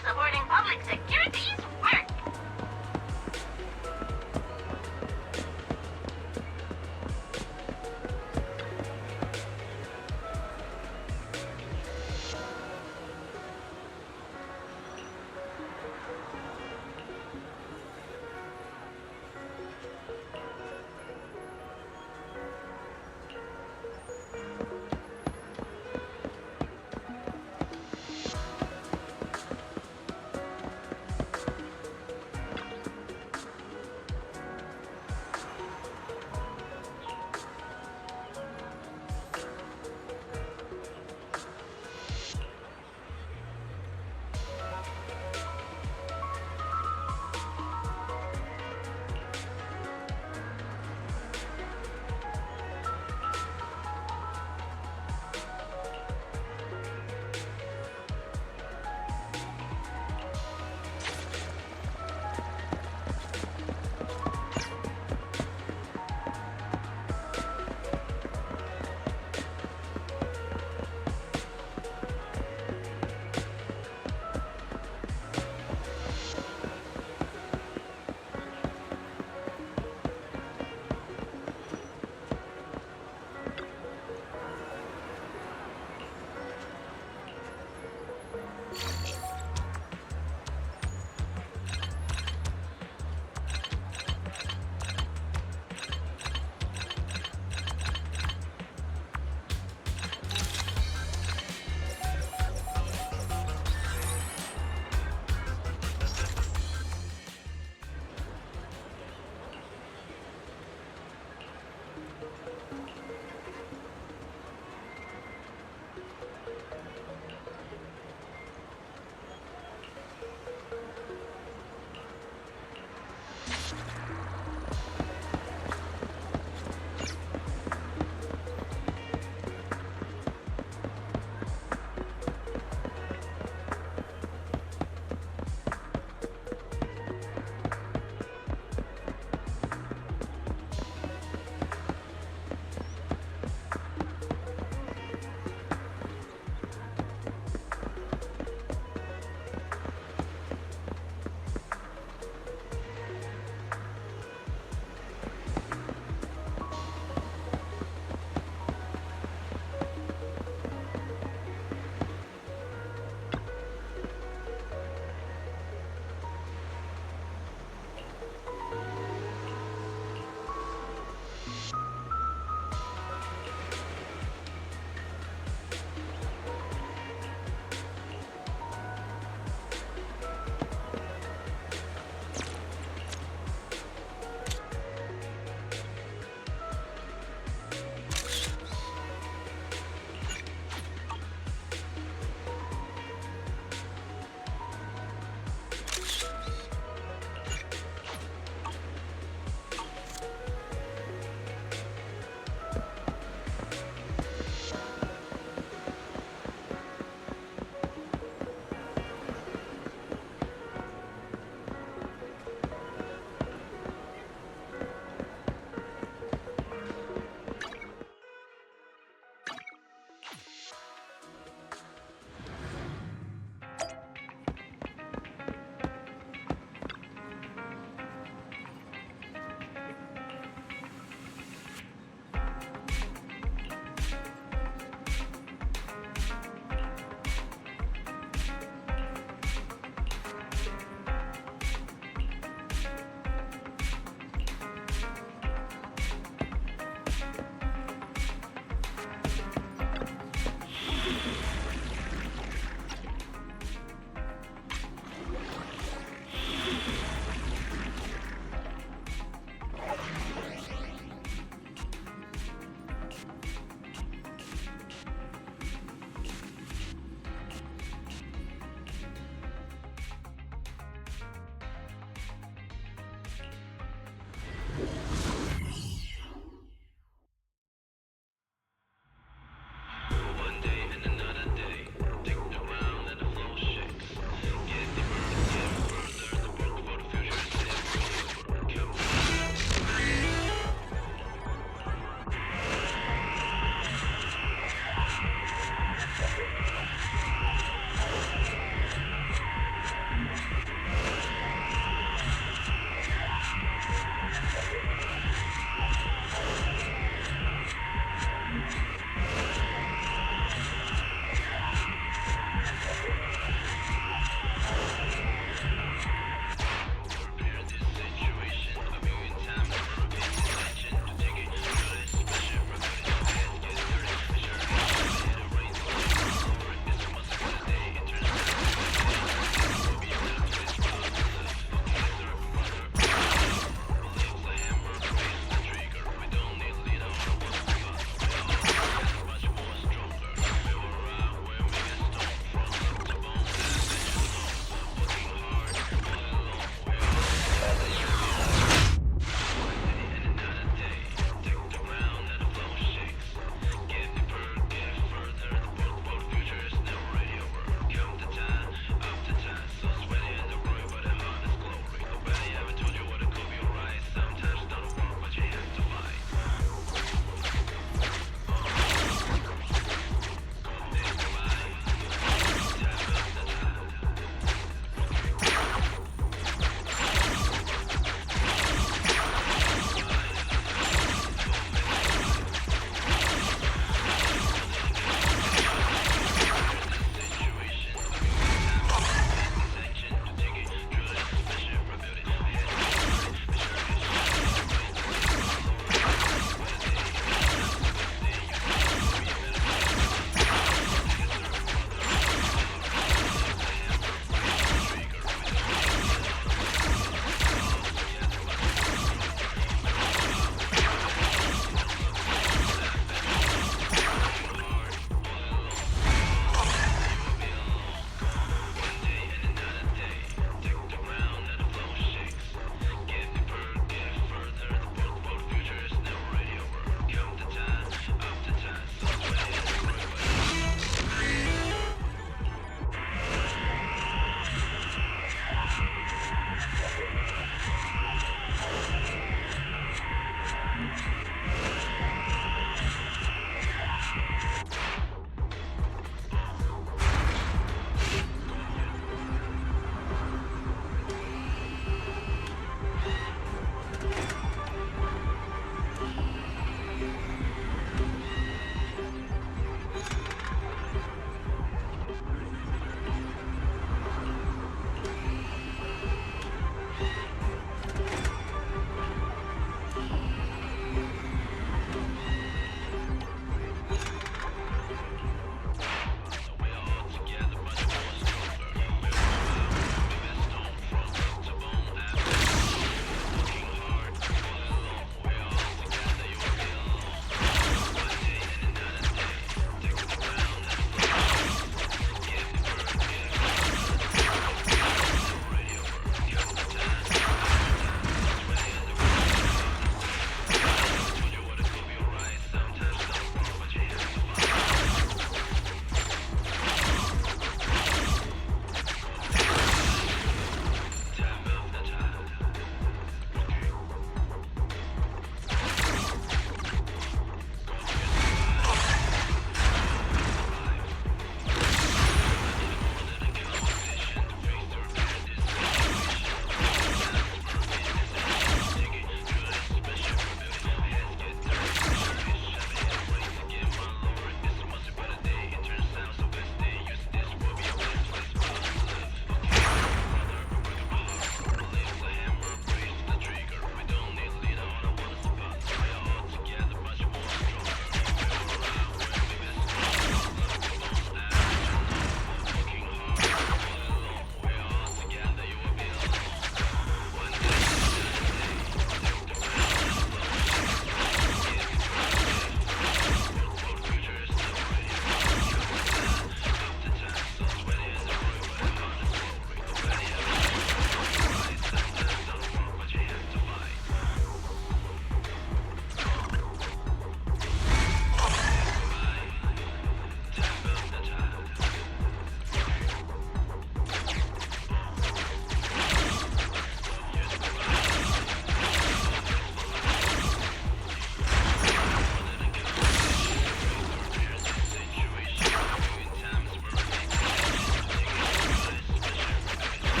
for supporting public security's work.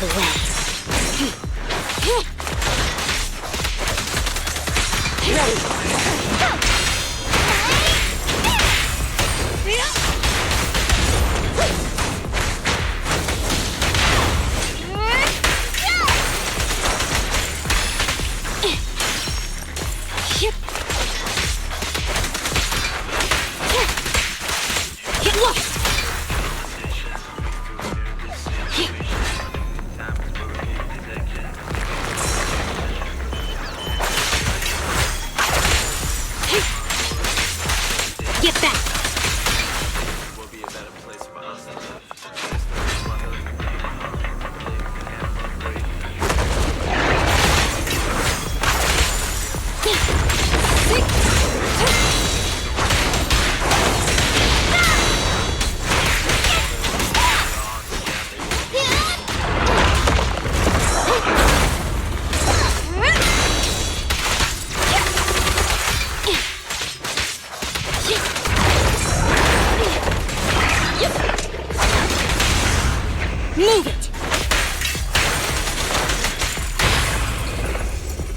the way. Ready. Get back! Will be a better place for us to live. Move it!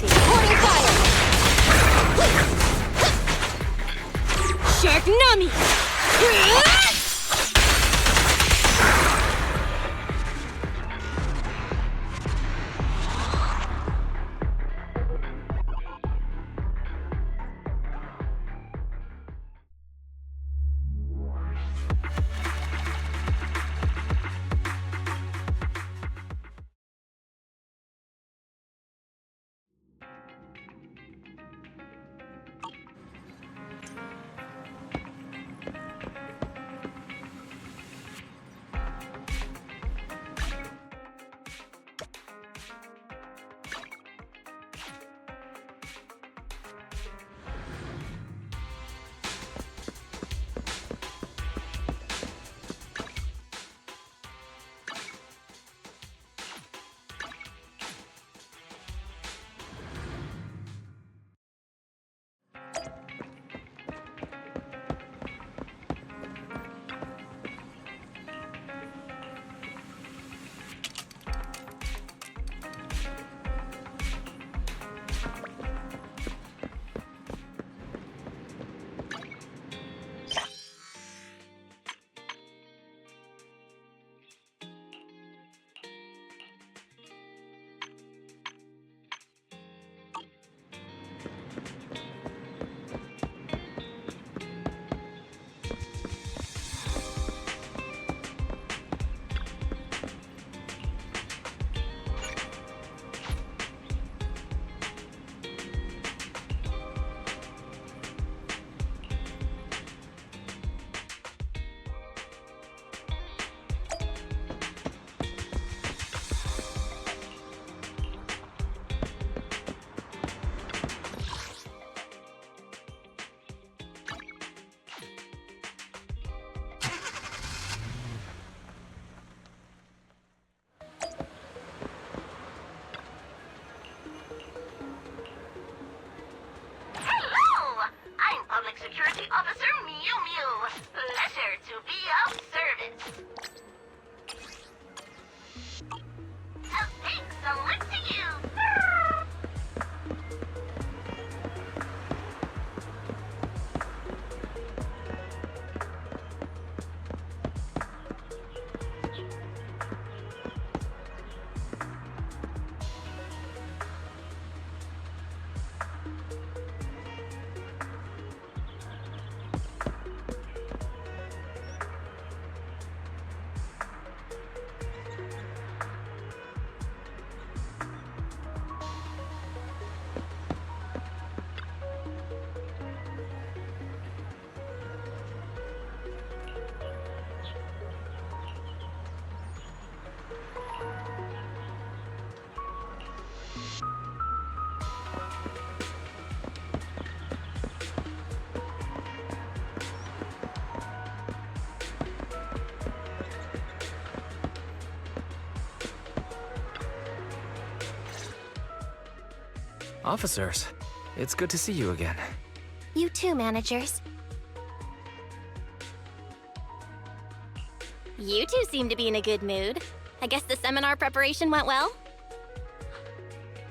Reporting fire! Shark Nami! Hello! I'm Public Security Officer Mew Mew. Pleasure to be of service. A big salute to you! Officers, it's good to see you again. You too, managers. You two seem to be in a good mood. I guess the seminar preparation went well?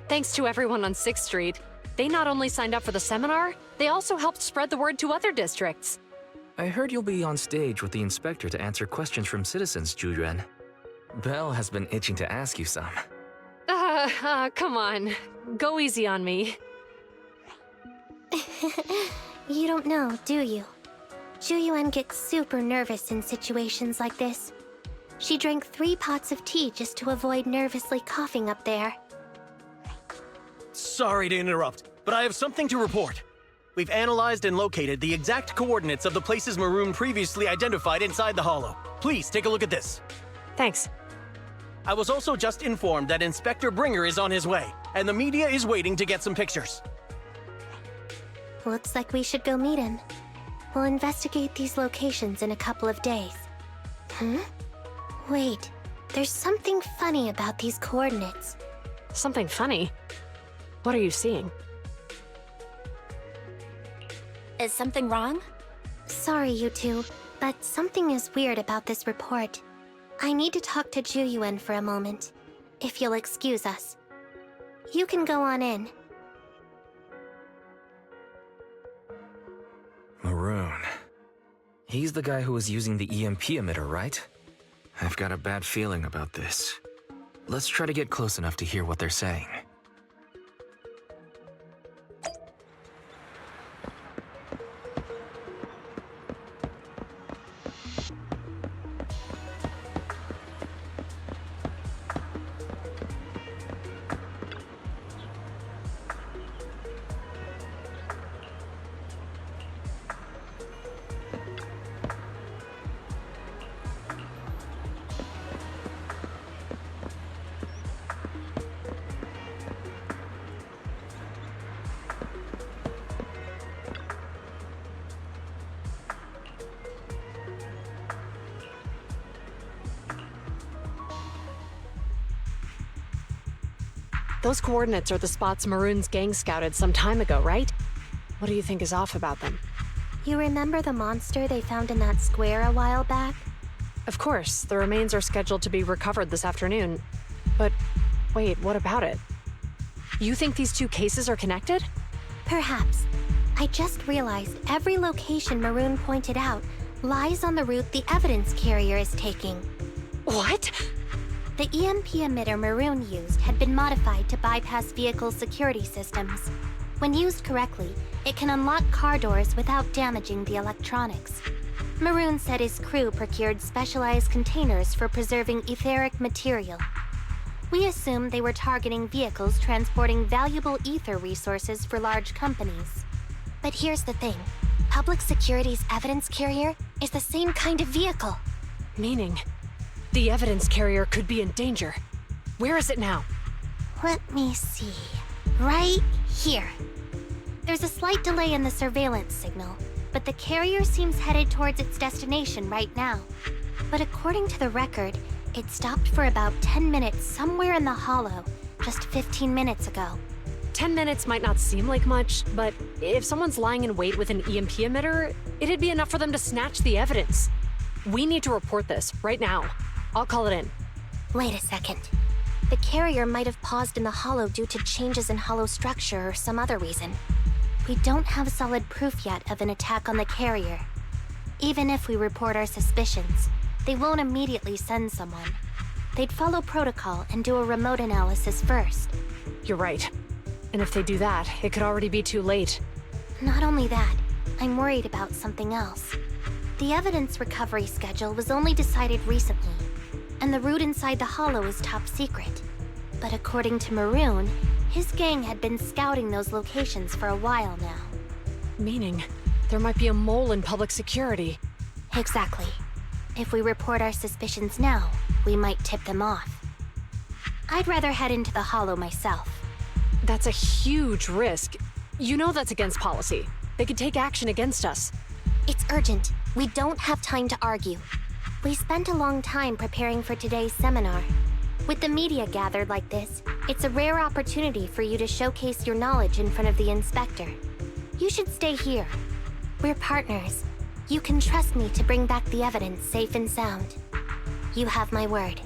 Thanks to everyone on 6th Street. They not only signed up for the seminar, they also helped spread the word to other districts. I heard you'll be on stage with the inspector to answer questions from citizens, Juyuan. Belle has been itching to ask you some. Come on. Go easy on me. You don't know, do you? Juyuan gets super nervous in situations like this. She drank 3 pots of tea just to avoid nervously coughing up there. Sorry to interrupt, but I have something to report. We've analyzed and located the exact coordinates of the places Maroon previously identified inside the Hollow. Please take a look at this. Thanks. I was also just informed that Inspector Bringer is on his way, and the media is waiting to get some pictures. Looks like we should go meet him. We'll investigate these locations in a couple of days. Wait, there's something funny about these coordinates. Something funny? What are you seeing? Is something wrong? Sorry, you two, but something is weird about this report. I need to talk to Juyuan for a moment, if you'll excuse us. You can go on in. Maroon. He's the guy who was using the EMP emitter, right? I've got a bad feeling about this. Let's try to get close enough to hear what they're saying. Those coordinates are the spots Maroon's gang scouted some time ago, right? What do you think is off about them? You remember the monster they found in that square a while back? Of course, the remains are scheduled to be recovered this afternoon. But wait, what about it? You think these 2 cases are connected? Perhaps. I just realized every location Maroon pointed out lies on the route the evidence carrier is taking. What? The EMP emitter Maroon used had been modified to bypass vehicle security systems. When used correctly, it can unlock car doors without damaging the electronics. Maroon said his crew procured specialized containers for preserving etheric material. We assumed they were targeting vehicles transporting valuable ether resources for large companies. But here's the thing. Public Security's evidence carrier is the same kind of vehicle. Meaning, the evidence carrier could be in danger. Where is it now? Let me see. Right here. There's a slight delay in the surveillance signal, but the carrier seems headed towards its destination right now. But according to the record, it stopped for about 10 minutes somewhere in the Hollow, just 15 minutes ago. 10 minutes might not seem like much, but if someone's lying in wait with an EMP emitter, it'd be enough for them to snatch the evidence. We need to report this right now. I'll call it in. Wait a second. The carrier might have paused in the Hollow due to changes in Hollow structure or some other reason. We don't have solid proof yet of an attack on the carrier. Even if we report our suspicions, they won't immediately send someone. They'd follow protocol and do a remote analysis first. You're right. And if they do that, it could already be too late. Not only that, I'm worried about something else. The evidence recovery schedule was only decided recently, and the route inside the Hollow is top secret. But according to Maroon, his gang had been scouting those locations for a while now. Meaning, there might be a mole in public security. Exactly. If we report our suspicions now, we might tip them off. I'd rather head into the Hollow myself. That's a huge risk. You know that's against policy. They could take action against us. It's urgent. We don't have time to argue. We spent a long time preparing for today's seminar. With the media gathered like this, it's a rare opportunity for you to showcase your knowledge in front of the inspector. You should stay here. We're partners. You can trust me to bring back the evidence safe and sound. You have my word.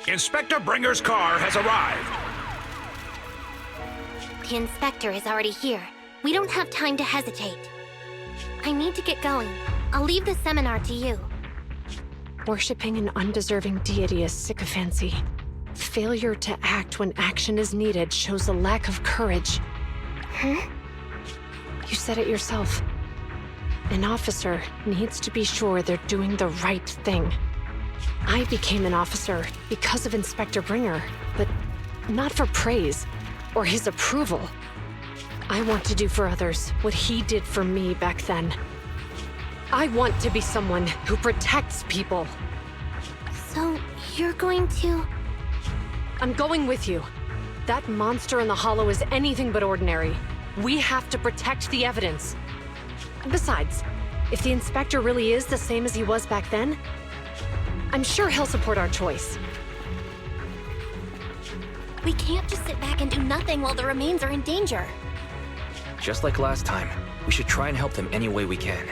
Inspector Bringer's car has arrived. The inspector is already here. We don't have time to hesitate. I need to get going. I'll leave the seminar to you. Worshipping an undeserving deity is sycophancy. Failure to act when action is needed shows a lack of courage. Huh? You said it yourself. An officer needs to be sure they're doing the right thing. I became an officer because of Inspector Bringer, but not for praise or his approval. I want to do for others what he did for me back then. I want to be someone who protects people. So, you're going to... I'm going with you. That monster in the Hollow is anything but ordinary. We have to protect the evidence. Besides, if the Inspector really is the same as he was back then, I'm sure he'll support our choice. We can't just sit back and do nothing while the remains are in danger. Just like last time, we should try and help them any way we can.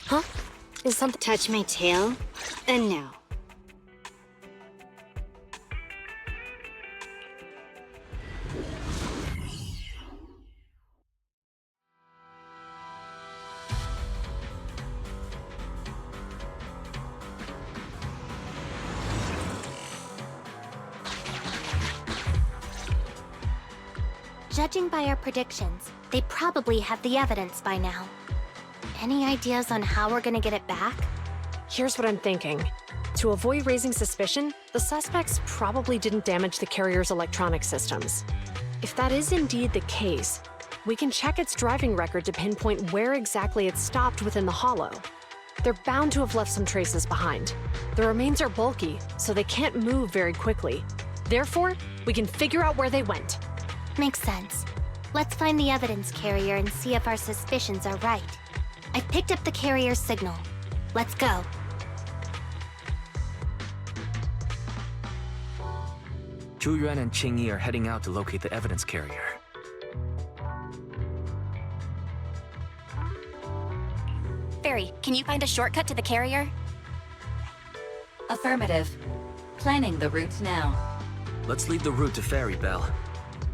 Huh? Is something... Touch my tail, and now. Judging by our predictions, they probably have the evidence by now. Any ideas on how we're gonna get it back? Here's what I'm thinking. To avoid raising suspicion, the suspects probably didn't damage the carrier's electronic systems. If that is indeed the case, we can check its driving record to pinpoint where exactly it stopped within the Hollow. They're bound to have left some traces behind. The remains are bulky, so they can't move very quickly. Therefore, we can figure out where they went. Makes sense. Let's find the evidence carrier and see if our suspicions are right. I picked up the carrier's signal. Let's go. Zhu Yuan and Qing Yi are heading out to locate the evidence carrier. Fairy, can you find a shortcut to the carrier? Affirmative. Planning the route now. Let's lead the route to Fairy Bell.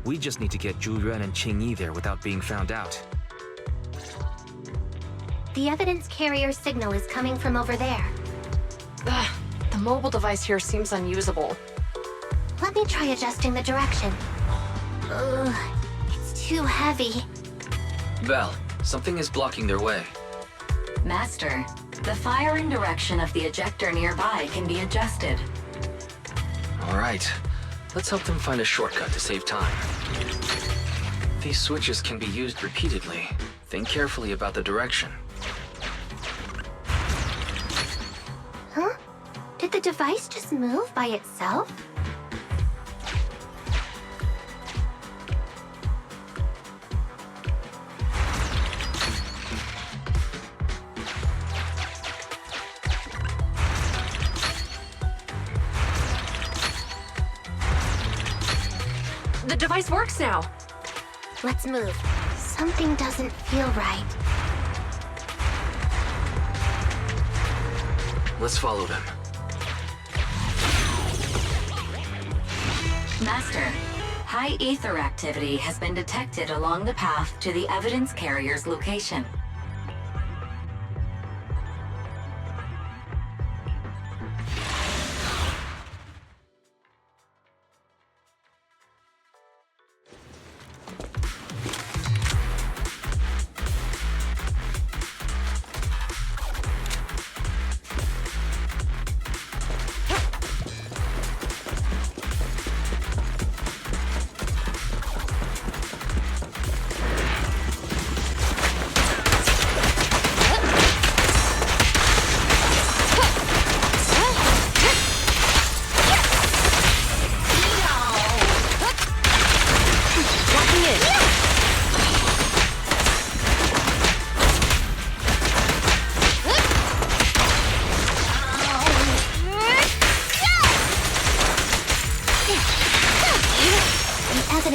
We just need to get Zhu Yuan and Qing Yi there without being found out. The evidence carrier signal is coming from over there. Ugh, the mobile device here seems unusable. Let me try adjusting the direction. Ugh, it's too heavy. Bell, something is blocking their way. Master, the firing direction of the ejector nearby can be adjusted. All right, let's help them find a shortcut to save time. These switches can be used repeatedly. Think carefully about the direction. Huh? Did the device just move by itself? The device works now! Let's move. Something doesn't feel right. Let's follow them. Master, high ether activity has been detected along the path to the evidence carrier's location.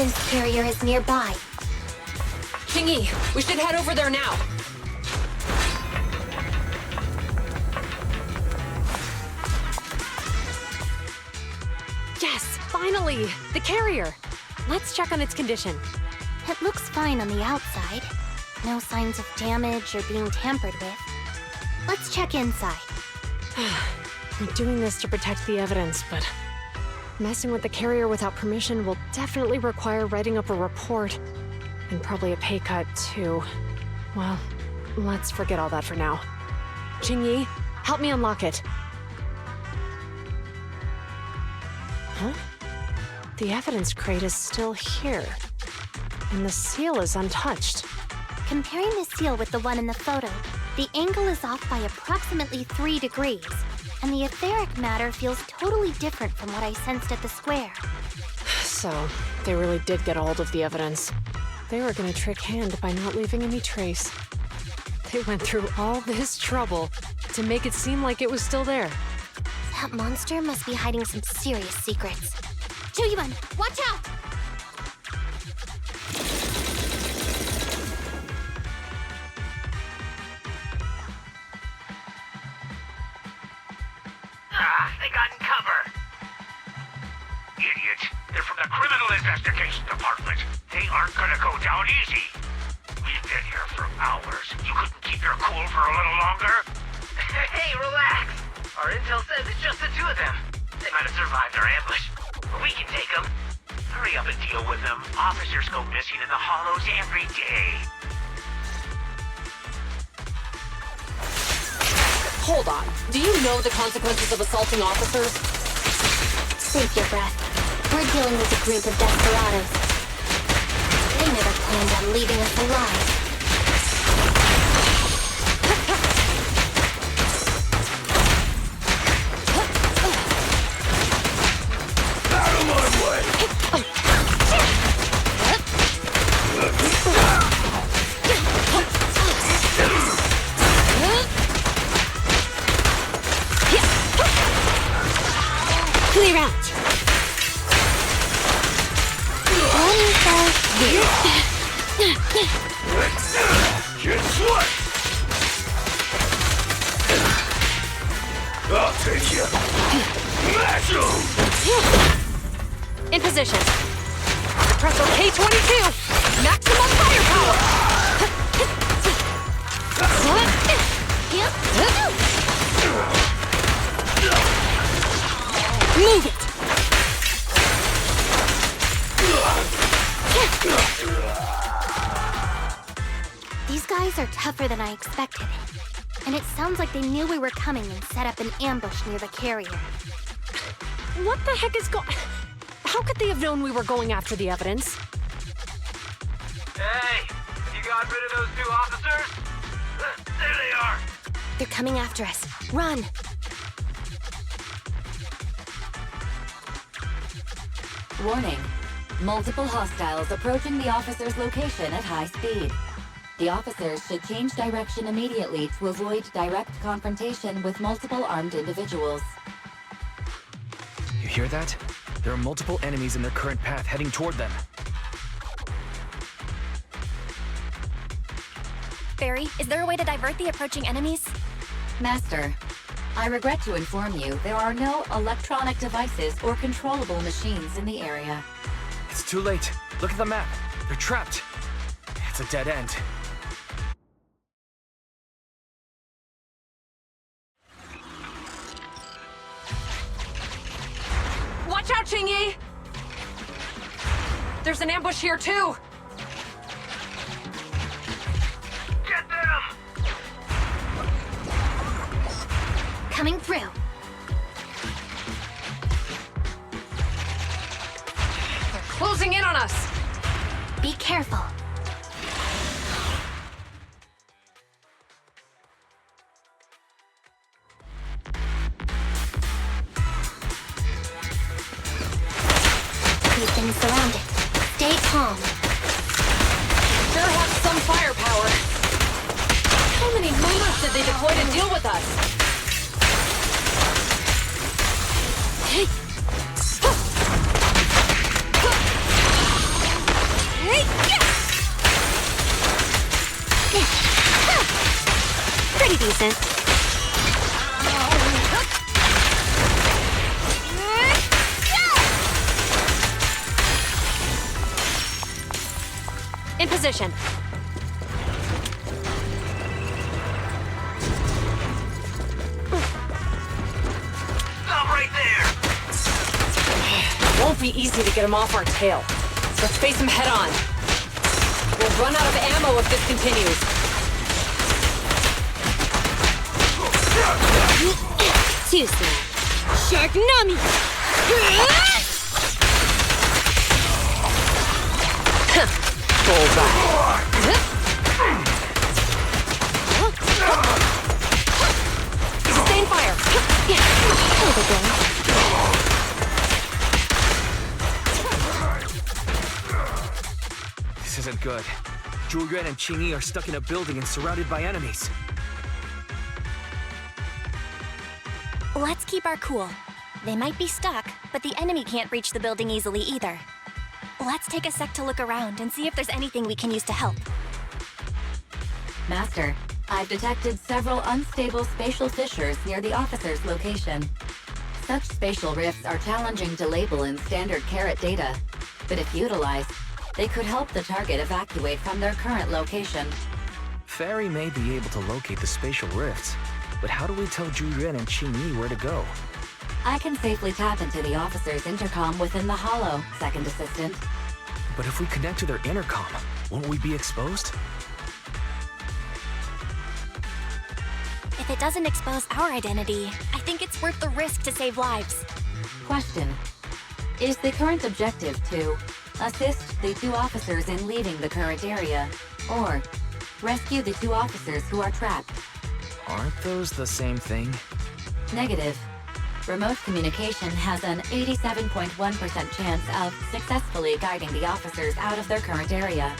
evidence carrier is nearby. Qingyi, we should head over there now. Yes, finally! The carrier! Let's check on its condition. It looks fine on the outside. No signs of damage or being tampered with. Let's check inside. We're doing this to protect the evidence, but messing with the carrier without permission will definitely require writing up a report. And probably a pay cut, too. Well, let's forget all that for now. Qingyi, help me unlock it. Huh? The evidence crate is still here. And the seal is untouched. Comparing the seal with the one in the photo, the angle is off by approximately 3 degrees, and the etheric matter feels totally different from what I sensed at the square. So, they really did get a hold of the evidence. They were gonna trick Hand by not leaving any trace. They went through all this trouble to make it seem like it was still there. That monster must be hiding some serious secrets. Juhyun, watch out! They got in cover. Idiots. They're from the Criminal Investigation Department. They aren't gonna go down easy. We've been here for hours. You couldn't keep your cool for a little longer? Hey, relax. Our intel says it's just the two of them. They might have survived our ambush, but we can take them. Hurry up and deal with them. Officers go missing in the hollows every day. Hold on. Do you know the consequences of assaulting officers? Save your breath. We're dealing with a group of desperados. They never planned on leaving us alive. Out of my way! Clear out. Guess what? I'll take you. Smash 'em! In position. Press K-22! Maximum firepower! Move it! These guys are tougher than I expected. And it sounds like they knew we were coming and set up an ambush near the carrier. What the heck is How could they have known we were going after the evidence? Hey, you got rid of those two officers? There they are! They're coming after us. Run! Warning. Multiple hostiles approaching the officer's location at high speed. The officers should change direction immediately to avoid direct confrontation with multiple armed individuals. You hear that? There are multiple enemies in their current path heading toward them. Barry, is there a way to divert the approaching enemies? Master, I regret to inform you there are no electronic devices or controllable machines in the area. It's too late. Look at the map. They're trapped. It's a dead end. Watch out, Qingyi! There's an ambush here, too! Get them! Coming through. They're closing in on us! Be careful. We've been surrounded. Stay calm. Sure have some firepower. How many members did they deploy to deal with us? decent. In position. Stop right there! Won't be easy to get him off our tail. Let's face him head on. We'll run out of ammo if this continues. Too slow. Sharknami! Bullseye. Sustain fire! There we go. This isn't good. Zhu Yuan and Qing Yi are stuck in a building and surrounded by enemies. Let's keep our cool. They might be stuck, but the enemy can't reach the building easily either. Let's take a sec to look around and see if there's anything we can use to help. Master, I've detected several unstable spatial fissures near the officer's location. Such spatial rifts are challenging to label in standard Carrot data, but if utilized, they could help the target evacuate from their current location. Fairy may be able to locate the spatial rifts, but how do we tell Zhu Yuan and Qing Yi where to go? I can safely tap into the officer's intercom within the hollow, Second Assistant. But if we connect to their intercom, won't we be exposed? If it doesn't expose our identity, I think it's worth the risk to save lives. Question. Is the current objective to assist the 2 officers in leaving the current area, or rescue the 2 officers who are trapped? Aren't those the same thing? Negative. Remote communication has an 87.1% chance of successfully guiding the officers out of their current area.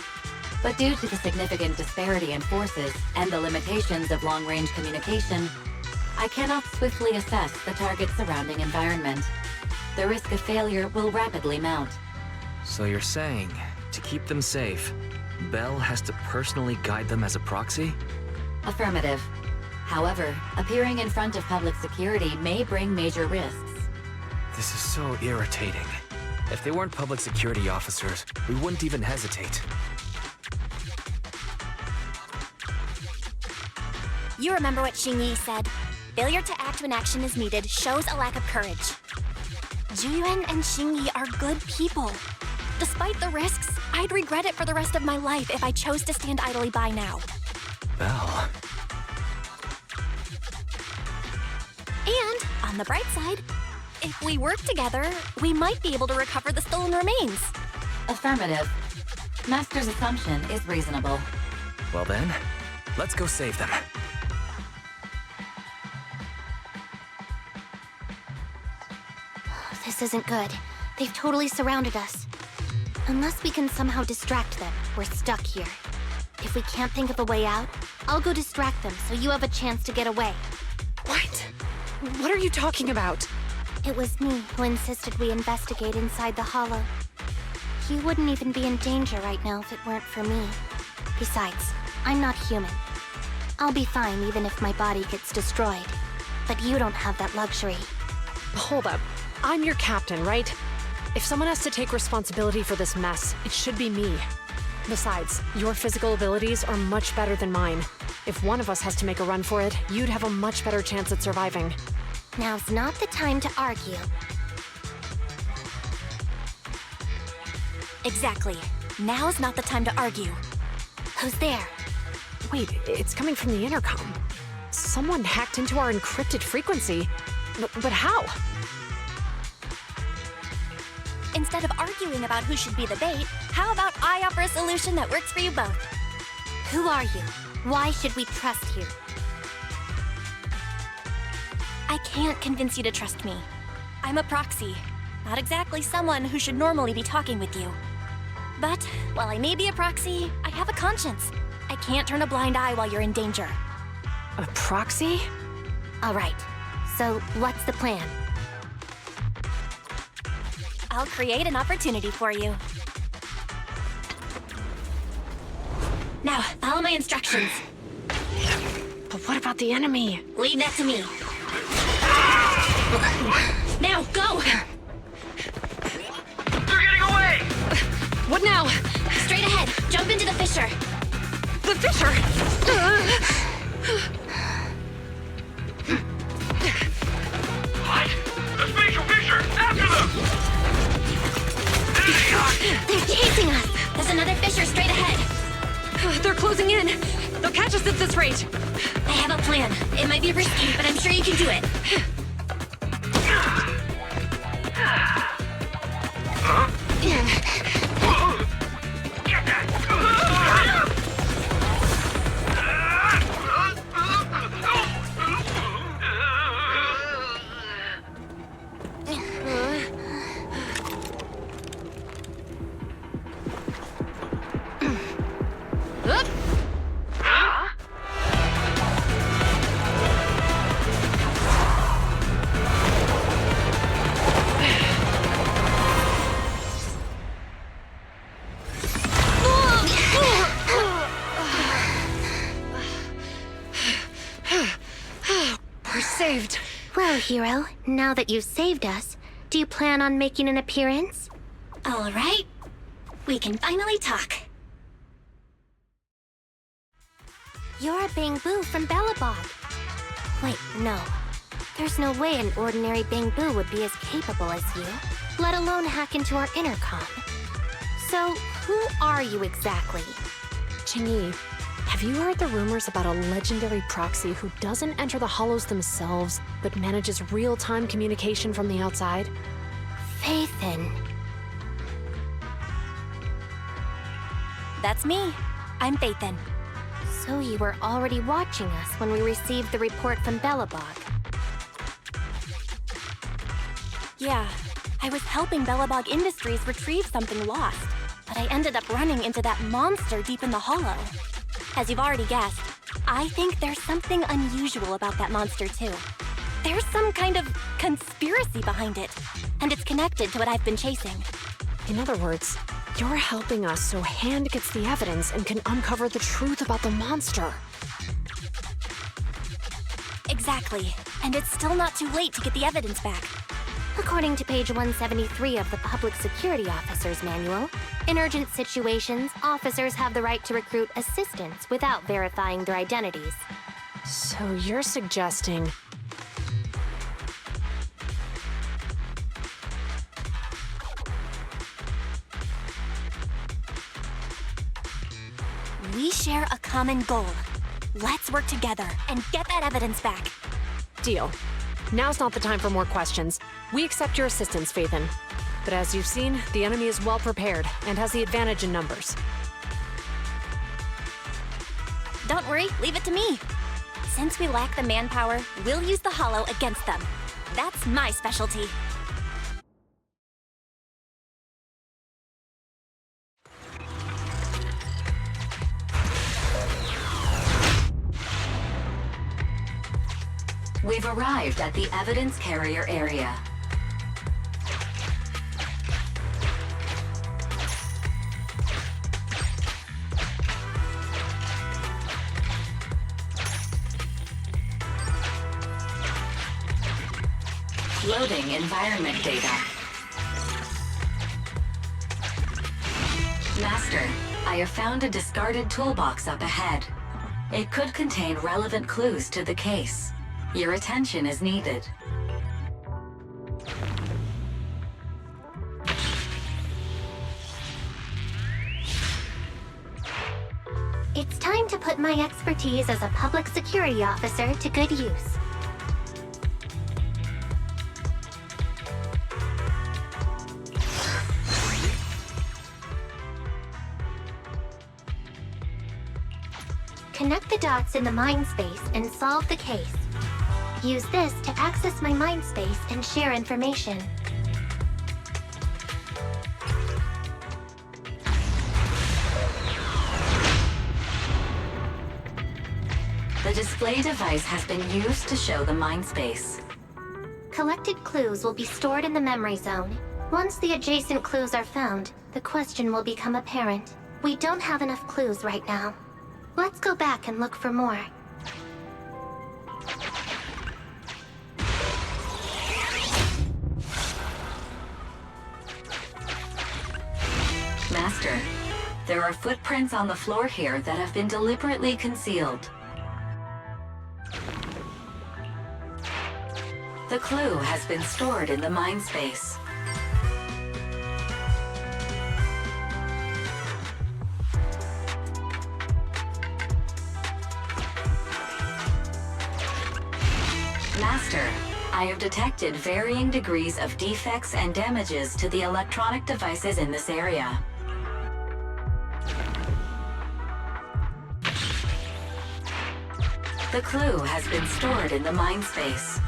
But due to the significant disparity in forces and the limitations of long-range communication, I cannot swiftly assess the target's surrounding environment. The risk of failure will rapidly mount. So you're saying, to keep them safe, Bell has to personally guide them as a proxy? Affirmative. However, appearing in front of public security may bring major risks. This is so irritating. If they weren't public security officers, we wouldn't even hesitate. You remember what Qing Yi said? Failure to act when action is needed shows a lack of courage. Zhu Yuan and Qing Yi are good people. Despite the risks, I'd regret it for the rest of my life if I chose to stand idly by now. Bell. And, on the bright side, if we work together, we might be able to recover the stolen remains. Affirmative. Master's assumption is reasonable. Well then, let's go save them. This isn't good. They've totally surrounded us. Unless we can somehow distract them, we're stuck here. If we can't think of a way out, I'll go distract them so you have a chance to get away. What? What are you talking about? It was me who insisted we investigate inside the hollow. You wouldn't even be in danger right now if it weren't for me. Besides, I'm not human. I'll be fine even if my body gets destroyed. But you don't have that luxury. Hold up. I'm your captain, right? If someone has to take responsibility for this mess, it should be me. Besides, your physical abilities are much better than mine. If one of us has to make a run for it, you'd have a much better chance at surviving. Now's not the time to argue. Exactly. Now's not the time to argue. Who's there? Wait, it's coming from the intercom. Someone hacked into our encrypted frequency. But how? Instead of arguing about who should be the bait, how about I offer a solution that works for you both? Who are you? Why should we trust you? I can't convince you to trust me. I'm a proxy, not exactly someone who should normally be talking with you. But while I may be a proxy, I have a conscience. I can't turn a blind eye while you're in danger. A proxy? All right, so what's the plan? I'll create an opportunity for you. Now, follow my instructions. But What about the enemy? Leave that to me. Now, go! They're getting away! What now? Straight ahead. Jump into the fissure. The fissure! What? The spatial fissure! After them! They're chasing us. There's another fissure straight ahead. They're closing in. They'll catch us at this rate. I have a plan. It might be risky, but I'm sure you can do it. Get that! We're saved. Well, hero, now that you've saved us, do you plan on making an appearance? All right. We can finally talk. You're a Bangbu from Belobog. Wait, no. There's no way an ordinary Bangbu would be as capable as you, let alone hack into our intercom. So, who are you exactly? Jingyi, have you heard the rumors about a legendary proxy who doesn't enter the hollows themselves, but manages real-time communication from the outside? Phaethon. That's me. I'm Phaethon. So you were already watching us when we received the report from Belobog. Yeah, I was helping Belobog Industries retrieve something lost, but I ended up running into that monster deep in the hollow. As you've already guessed, I think there's something unusual about that monster too. There's some kind of conspiracy behind it, and it's connected to what I've been chasing. In other words, you're helping us so Hand gets the evidence and can uncover the truth about the monster. Exactly, and it's still not too late to get the evidence back. According to page 173 of the Public Security Officer's Manual, in urgent situations, officers have the right to recruit assistants without verifying their identities. So you're suggesting... We share a common goal. Let's work together and get that evidence back. Deal. Now's not the time for more questions. We accept your assistance, Phaethon. But as you've seen, the enemy is well prepared and has the advantage in numbers. Don't worry, leave it to me. Since we lack the manpower, we'll use the Hollow against them. That's my specialty. We've arrived at the evidence carrier area. Loading environment data. Master, I have found a discarded toolbox up ahead. It could contain relevant clues to the case. Your attention is needed. It's time to put my expertise as a public security officer to good use. Connect the dots in the mind space and solve the case. Use this to access my mind space and share information. The display device has been used to show the mind space. Collected clues will be stored in the memory zone. Once the adjacent clues are found, the question will become apparent. We don't have enough clues right now. Let's go back and look for more. There are footprints on the floor here that have been deliberately concealed. The clue has been stored in the mind space. Master, I have detected varying degrees of defects and damages to the electronic devices in this area. The clue has been stored in the mind space.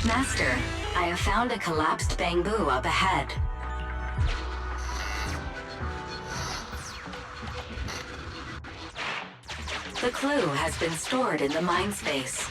Master, I have found a collapsed bamboo up ahead. The clue has been stored in the mind space.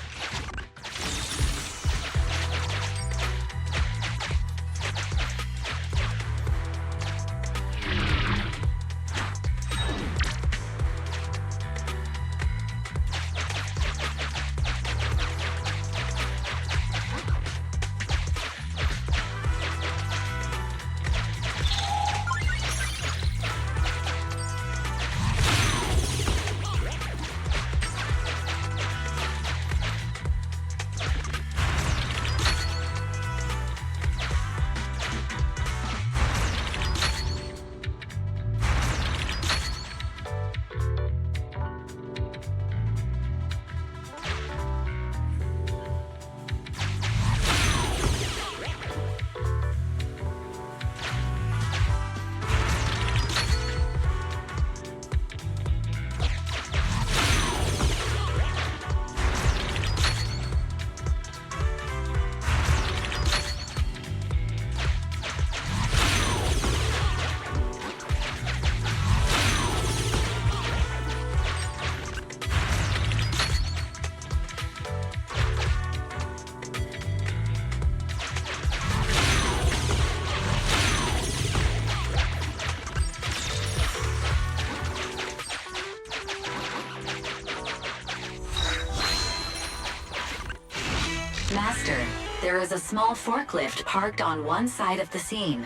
Master, there is a small forklift parked on one side of the scene.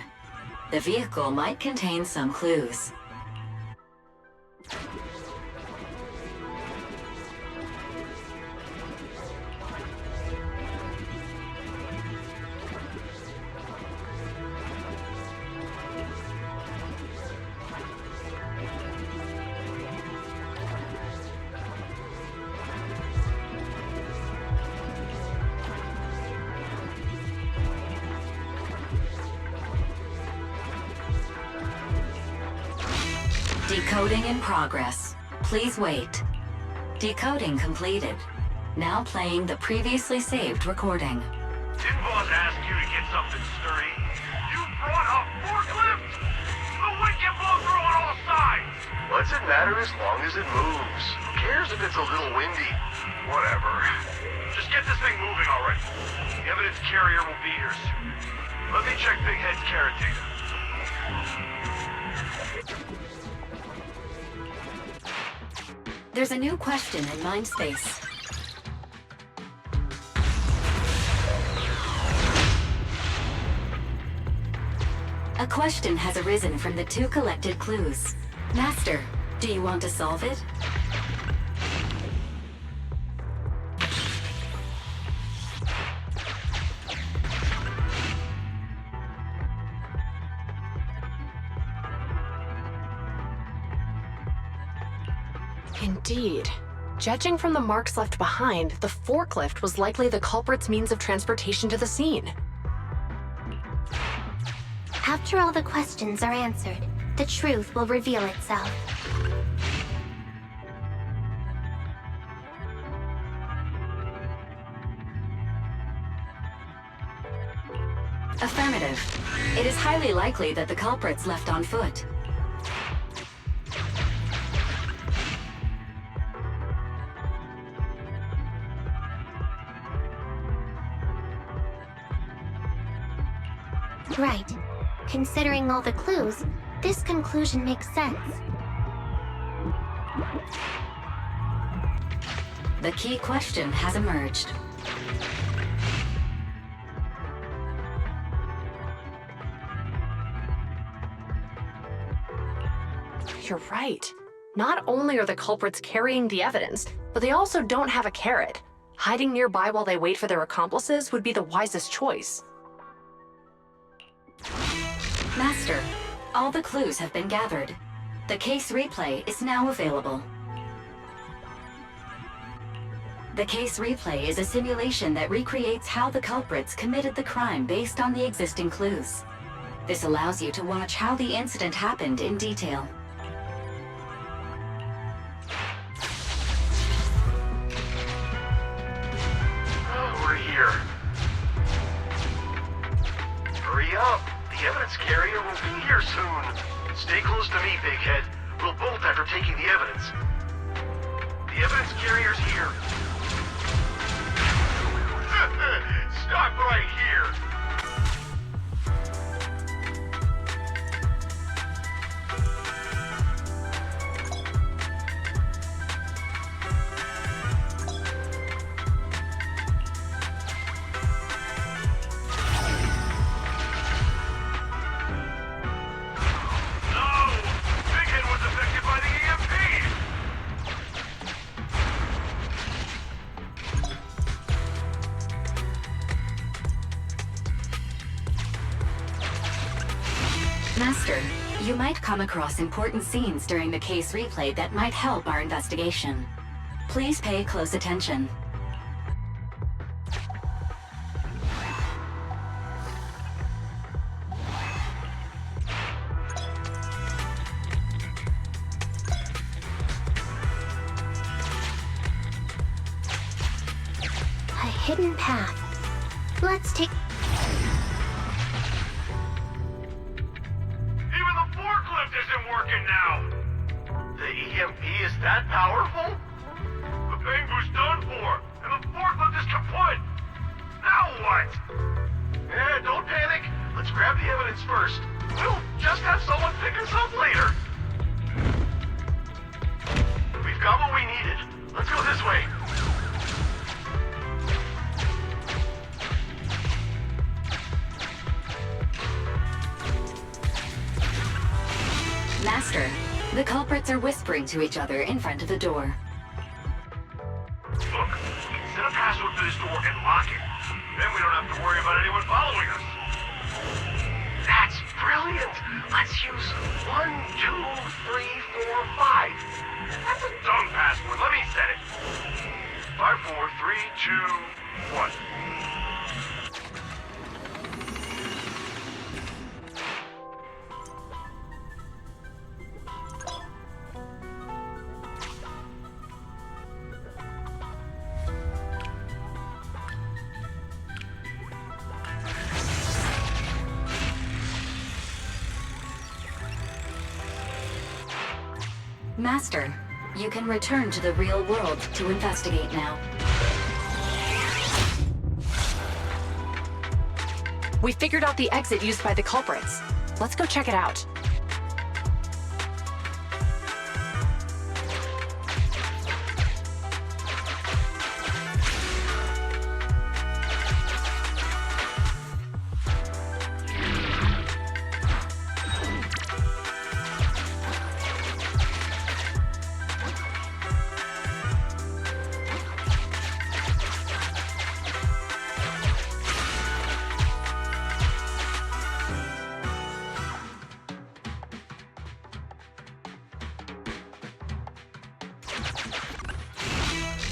The vehicle might contain some clues. Decoding in progress. Please wait. Decoding completed. Now playing the previously saved recording. Didn't boss ask you to get something sturdy? You brought a forklift? The wind can blow through on all sides! What's it matter as long as it moves? Who cares if it's a little windy? Whatever. Just get this thing moving already. The evidence carrier will be here soon. Let me check Big Head's carrot data. There's a new question in Mindspace. A question has arisen from the two collected clues. Master, do you want to solve it? Indeed. Judging from the marks left behind, the forklift was likely the culprit's means of transportation to the scene. After all the questions are answered, the truth will reveal itself. Affirmative. It is highly likely that the culprit's left on foot. Right. Considering all the clues, this conclusion makes sense. The key question has emerged. you're right. Not only are the culprits carrying the evidence, but they also don't have a carrot. Hiding nearby while they wait for their accomplices would be the wisest choice. Master, all the clues have been gathered. The case replay is now available. The case replay is a simulation that recreates how the culprits committed the crime based on the existing clues. This allows you to watch how the incident happened in detail. We're here. Hurry up! The evidence carrier will be here soon. Stay close to me, Big Head. We'll bolt after taking the evidence. The evidence carrier's here. Stop right here! Master, you might come across important scenes during the case replay that might help our investigation. Please pay close attention. A hidden path. Let's take... Even the forklift isn't working now! The EMP is that powerful? The Bangu's done for, and the forklift is kaput! Now what? Don't panic. Let's grab the evidence first. We'll just have someone pick us up later. We've got what we needed. Let's go this way. Master, the culprits are whispering to each other in front of the door. Look, we can set a password for this door and lock it. Then we don't have to worry about anyone following us. That's brilliant. Let's use 1, 2, 3, 4, 5. That's a dumb password. Let me set it. 5, 4, 3, 2, 1. Master, you can return to the real world to investigate now. We figured out the exit used by the culprits. Let's go check it out.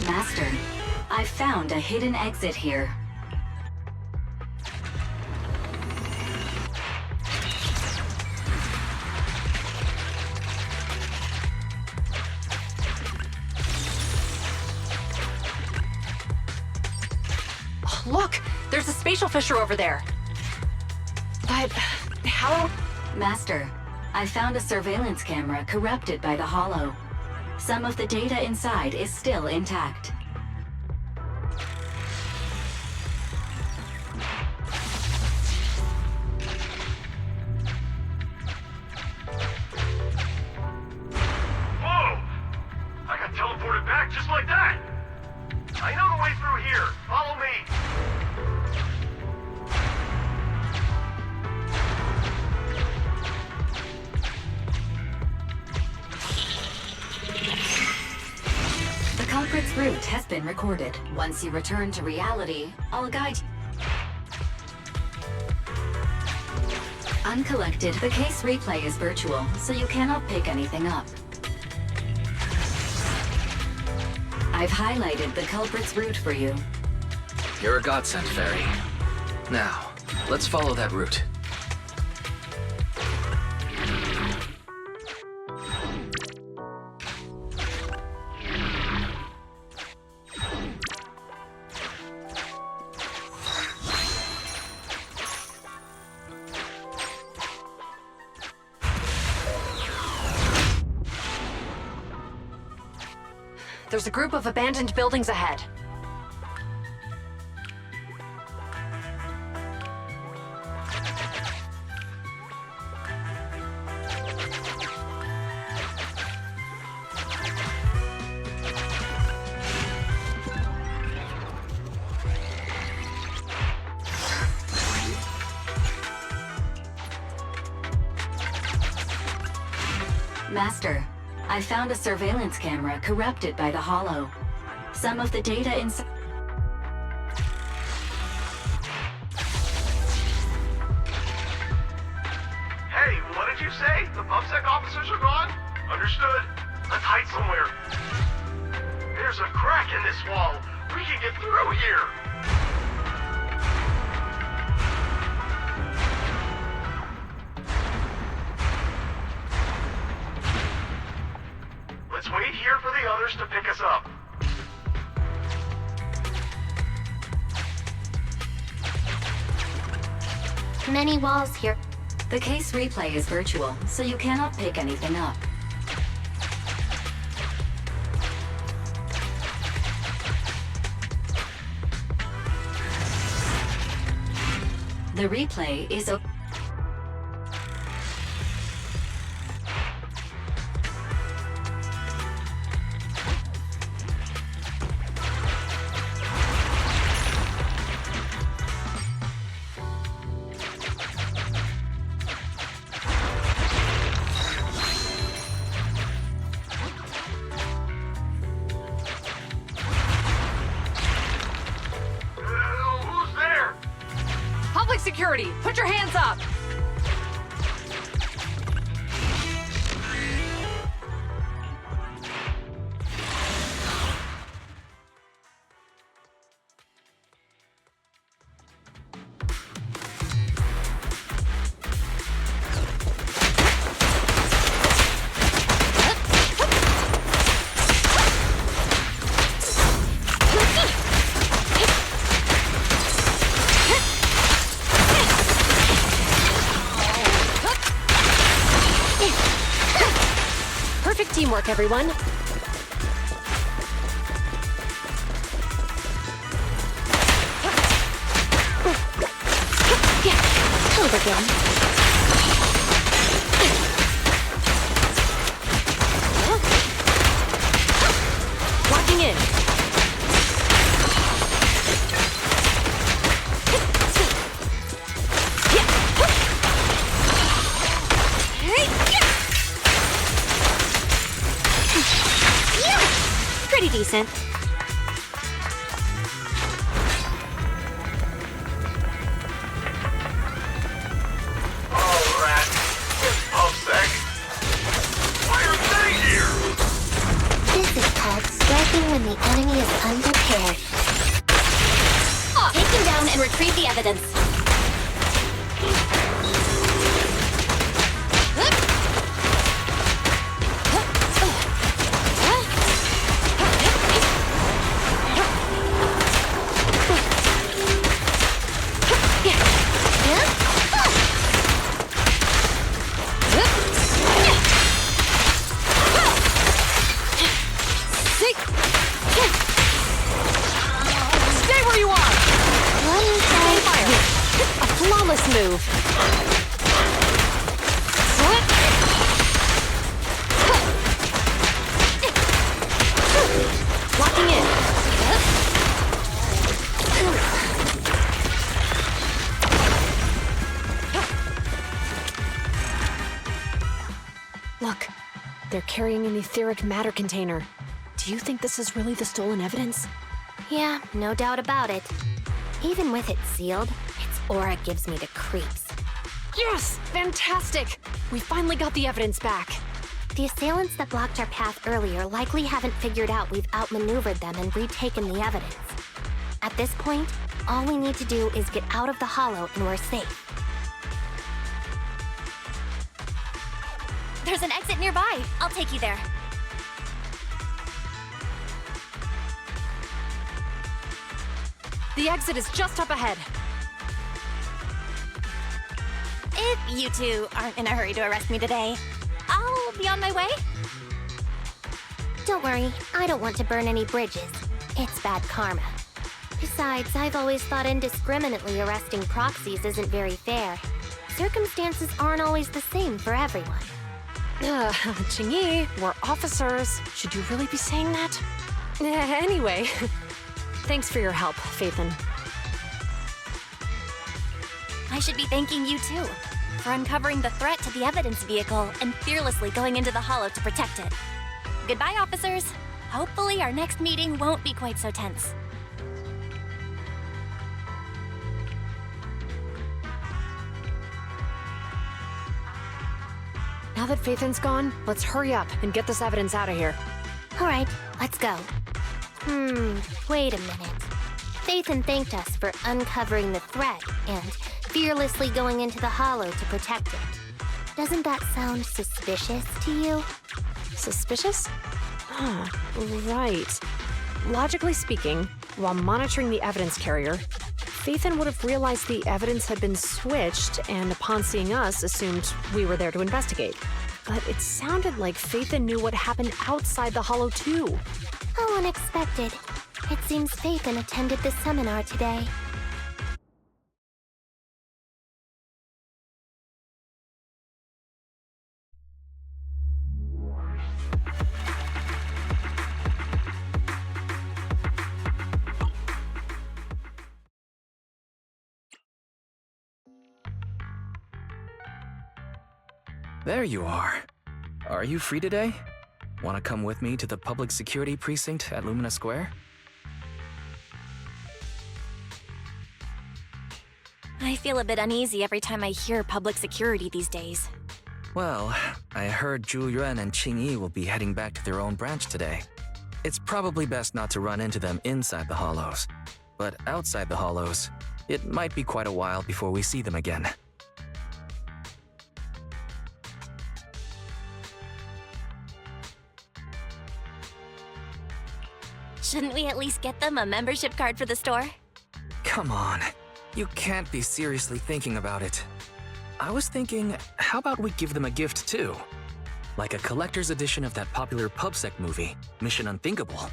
Master, I found a hidden exit here. Oh, look! There's a spatial fissure over there. But how... Master, I found a surveillance camera corrupted by the Hollow. Some of the data inside is still intact. Whoa! I got teleported back just like that! I know the way through here. Follow me. culprit's route has been recorded. Once you return to reality, I'll guide you. Uncollected, the case replay is virtual, so you cannot pick anything up. I've highlighted the culprit's route for you. You're a godsend, Fairy. Now, let's follow that route. There's a group of abandoned buildings ahead. Master, I found a surveillance camera corrupted by the Hollow. Some of the data inside... Hey, what did you say? The PubSec officers are gone? Understood. Let's hide somewhere. There's a crack in this wall. We can get through here. Let's wait here for the others to pick us up. Many walls here. The case replay is virtual, so you cannot pick anything up. The replay is open. Who's there? Public security, put your hands up! Perfect teamwork, everyone. Hello again. Locking in. Pretty decent. Oh, rat. It's PubSec. Why are they here? This is called striking when the enemy is unprepared. Take them down and retrieve the evidence. Stay where you are! Fire! A flawless move. Locking in. Look, they're carrying an etheric matter container. Do you think this is really the stolen evidence? Yeah, no doubt about it. Even with it sealed, its aura gives me the creeps. Yes! Fantastic! We finally got the evidence back. The assailants that blocked our path earlier likely haven't figured out we've outmaneuvered them and retaken the evidence. At this point, all we need to do is get out of the hollow and we're safe. There's an exit nearby. I'll take you there. The exit is just up ahead. If you two aren't in a hurry to arrest me today, I'll be on my way. Don't worry, I don't want to burn any bridges. It's bad karma. Besides, I've always thought indiscriminately arresting proxies isn't very fair. Circumstances aren't always the same for everyone. Qingyi, we're officers. Should you really be saying that? Anyway, thanks for your help, Phaethon. I should be thanking you too, for uncovering the threat to the evidence vehicle and fearlessly going into the hollow to protect it. Goodbye, officers. Hopefully our next meeting won't be quite so tense. Now that Phaethon's gone, let's hurry up and get this evidence out of here. All right, let's go. Wait a minute. Phaethon thanked us for uncovering the threat and fearlessly going into the hollow to protect it. Doesn't that sound suspicious to you? Suspicious? Right. Logically speaking, while monitoring the evidence carrier, Phaethon would have realized the evidence had been switched and upon seeing us assumed we were there to investigate. But it sounded like Phaethon knew what happened outside the hollow too. How unexpected. It seems Phaethon attended the seminar today. There you are. Are you free today? Want to come with me to the public security precinct at Lumina Square? I feel a bit uneasy every time I hear public security these days. Well, I heard Zhu Yuan and Qingyi will be heading back to their own branch today. It's probably best not to run into them inside the hollows. But outside the hollows, it might be quite a while before we see them again. Shouldn't we at least get them a membership card for the store? Come on. You can't be seriously thinking about it. I was thinking, how about we give them a gift too? Like a collector's edition of that popular PubSec movie, Mission Unthinkable.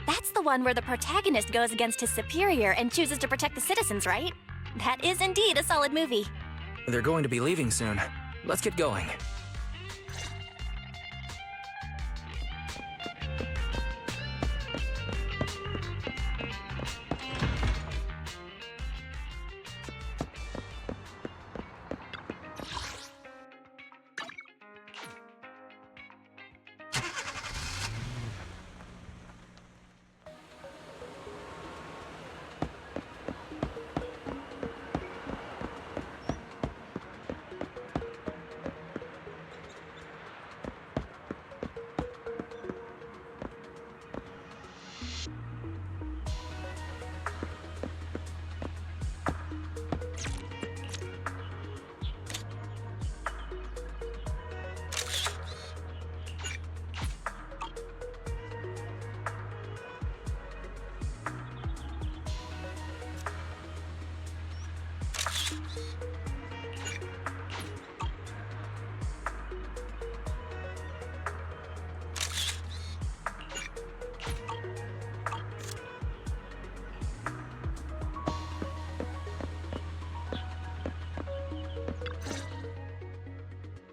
That's the one where the protagonist goes against his superior and chooses to protect the citizens, right? That is indeed a solid movie. They're going to be leaving soon. Let's get going.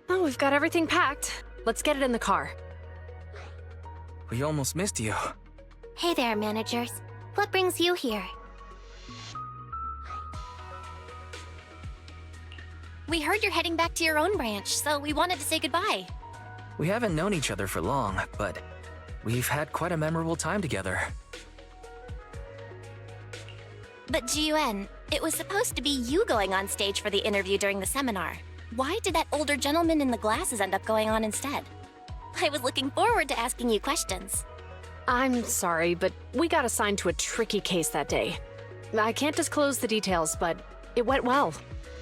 Oh, we've got everything packed. Let's get it in the car. We almost missed you. Hey there, managers. What brings you here? We heard you're heading back to your own branch, so we wanted to say goodbye. We haven't known each other for long, but we've had quite a memorable time together. But Ji-Yuan, it was supposed to be you going on stage for the interview during the seminar. Why did that older gentleman in the glasses end up going on instead? I was looking forward to asking you questions. I'm sorry, but we got assigned to a tricky case that day. I can't disclose the details, but it went well.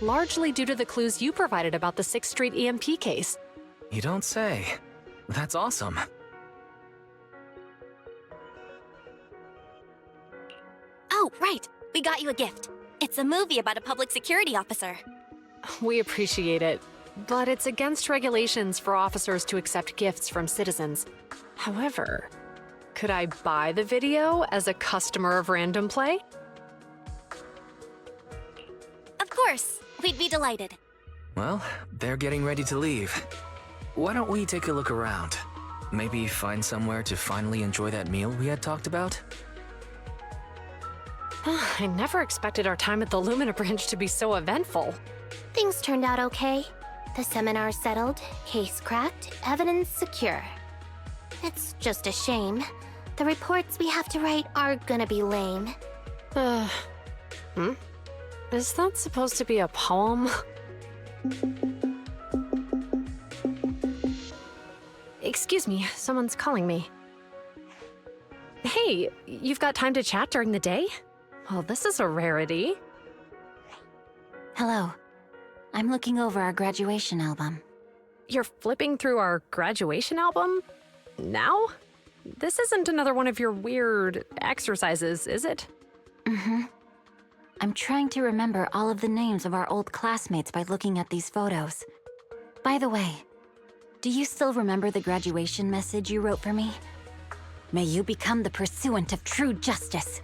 Largely due to the clues you provided about the 6th Street EMP case. You don't say. That's awesome. Oh, right. We got you a gift. It's a movie about a public security officer. We appreciate it, but it's against regulations for officers to accept gifts from citizens. However, could I buy the video as a customer of Random Play? Of course. We'd be delighted. Well, they're getting ready to leave. Why don't we take a look around? Maybe find somewhere to finally enjoy that meal we had talked about? I never expected our time at the Lumina branch to be so eventful. Things turned out okay. The seminar settled, case cracked, evidence secure. It's just a shame. The reports we have to write are gonna be lame. Is that supposed to be a poem? Excuse me, someone's calling me. Hey, you've got time to chat during the day? Well, this is a rarity. Hello. I'm looking over our graduation album. You're flipping through our graduation album? Now? This isn't another one of your weird exercises, is it? Mm-hmm. I'm trying to remember all of the names of our old classmates by looking at these photos. By the way, do you still remember the graduation message you wrote for me? May you become the pursuant of true justice,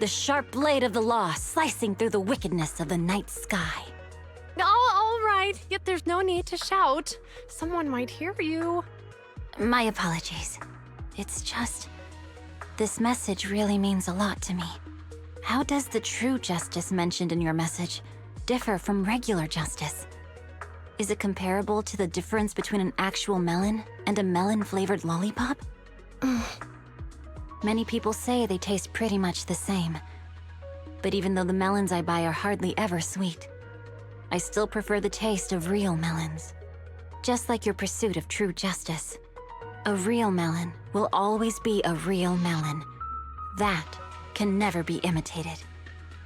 the sharp blade of the law slicing through the wickedness of the night sky. Oh, all right. Yet there's no need to shout. Someone might hear you. My apologies. It's just... this message really means a lot to me. How does the true justice mentioned in your message differ from regular justice? Is it comparable to the difference between an actual melon and a melon-flavored lollipop? Many people say they taste pretty much the same. But even though the melons I buy are hardly ever sweet, I still prefer the taste of real melons. Just like your pursuit of true justice. A real melon will always be a real melon. That can never be imitated.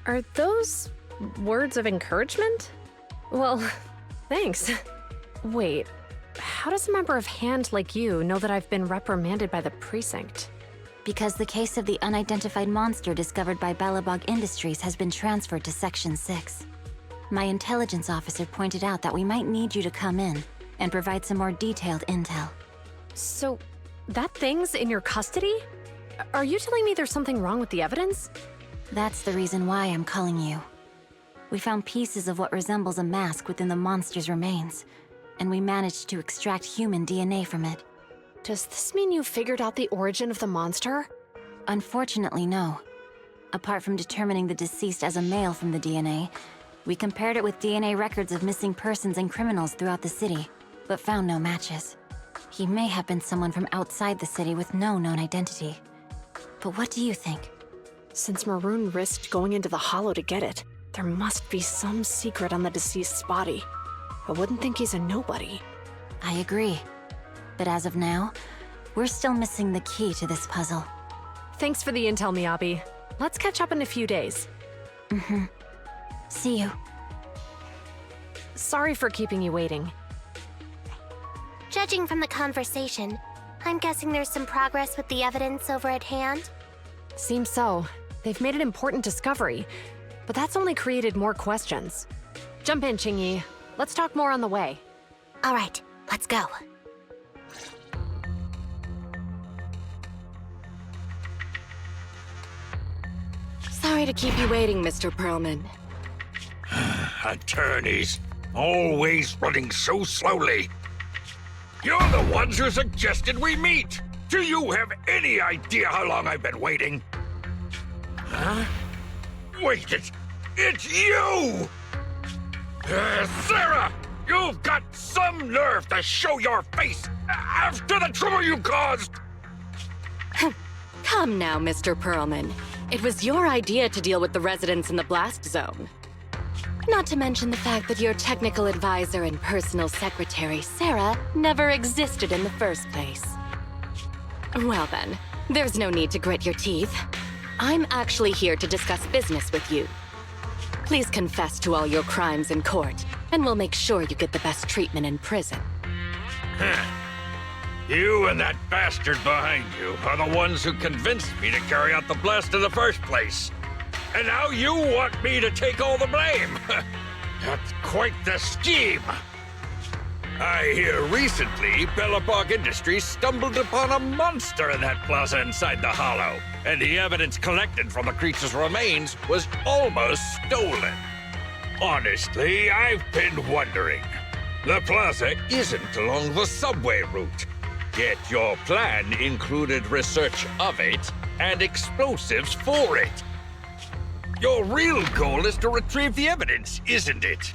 Are those words of encouragement? Well, thanks. Wait, how does a member of HAND like you know that I've been reprimanded by the precinct? Because the case of the unidentified monster discovered by Balabog Industries has been transferred to Section 6. My intelligence officer pointed out that we might need you to come in and provide some more detailed intel. So, that thing's in your custody? Are you telling me there's something wrong with the evidence? That's the reason why I'm calling you. We found pieces of what resembles a mask within the monster's remains, and we managed to extract human DNA from it. Does this mean you figured out the origin of the monster? Unfortunately, no. Apart from determining the deceased as a male from the DNA, we compared it with DNA records of missing persons and criminals throughout the city, but found no matches. He may have been someone from outside the city with no known identity. But what do you think? Since Maroon risked going into the Hollow to get it, there must be some secret on the deceased's body. I wouldn't think he's a nobody. I agree. But as of now, we're still missing the key to this puzzle. Thanks for the intel, Miyabi. Let's catch up in a few days. Mm-hmm. See you. Sorry for keeping you waiting. Judging from the conversation, I'm guessing there's some progress with the evidence over at HAND? Seems so. They've made an important discovery, but that's only created more questions. Jump in, Qingyi. Let's talk more on the way. All right, let's go. Sorry to keep you waiting, Mr. Perlman. Attorneys, always running so slowly. You're the ones who suggested we meet. Do you have any idea how long I've been waiting? Huh? Wait, it's you! Sarah! You've got some nerve to show your face after the trouble you caused! Come now, Mr. Perlman. It was your idea to deal with the residents in the blast zone. Not to mention the fact that your technical advisor and personal secretary, Sarah, never existed in the first place. Well then, there's no need to grit your teeth. I'm actually here to discuss business with you. Please confess to all your crimes in court, and we'll make sure you get the best treatment in prison. You and that bastard behind you are the ones who convinced me to carry out the blast in the first place. And now you want me to take all the blame. That's quite the scheme. I hear recently Belobog Industries stumbled upon a monster in that plaza inside the Hollow, and the evidence collected from the creature's remains was almost stolen. Honestly, I've been wondering. The plaza isn't along the subway route, yet your plan included research of it and explosives for it. Your real goal is to retrieve the evidence, isn't it?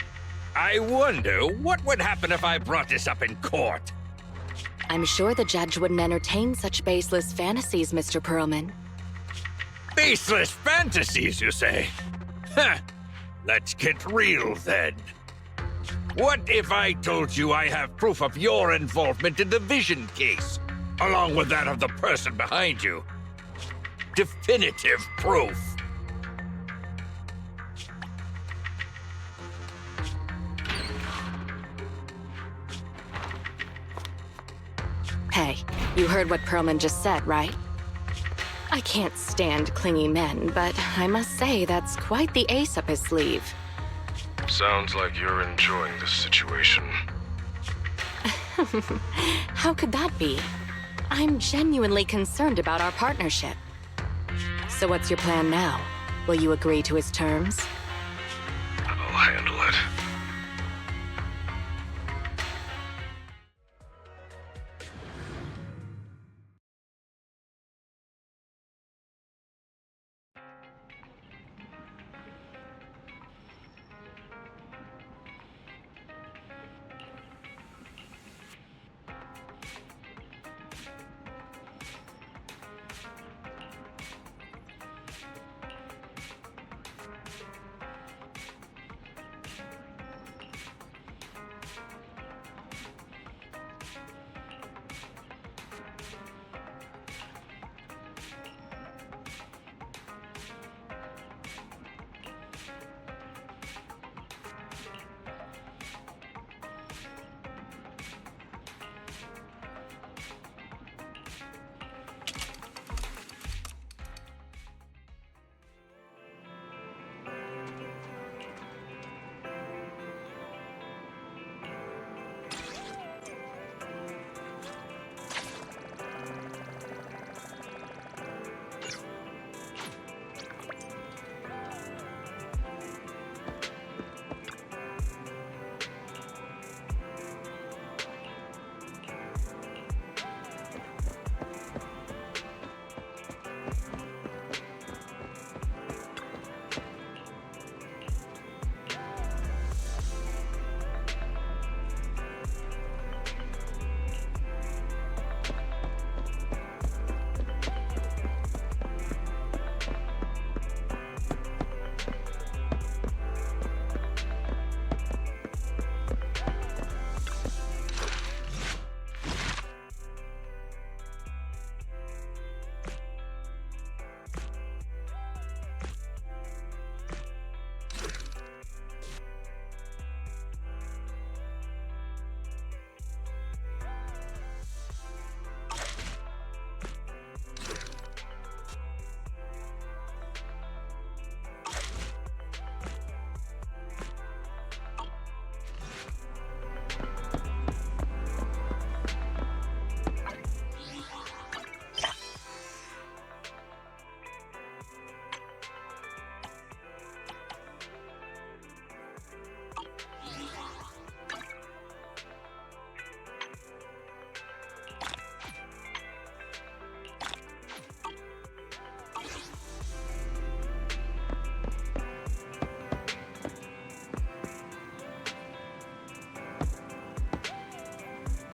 I wonder what would happen if I brought this up in court. I'm sure the judge wouldn't entertain such baseless fantasies, Mr. Perlman. Baseless fantasies, you say? Huh. Let's get real, then. What if I told you I have proof of your involvement in the Vision case, along with that of the person behind you? Definitive proof. Hey, you heard what Perlman just said, right? I can't stand clingy men, but I must say that's quite the ace up his sleeve. Sounds like you're enjoying this situation. How could that be? I'm genuinely concerned about our partnership. So what's your plan now? Will you agree to his terms?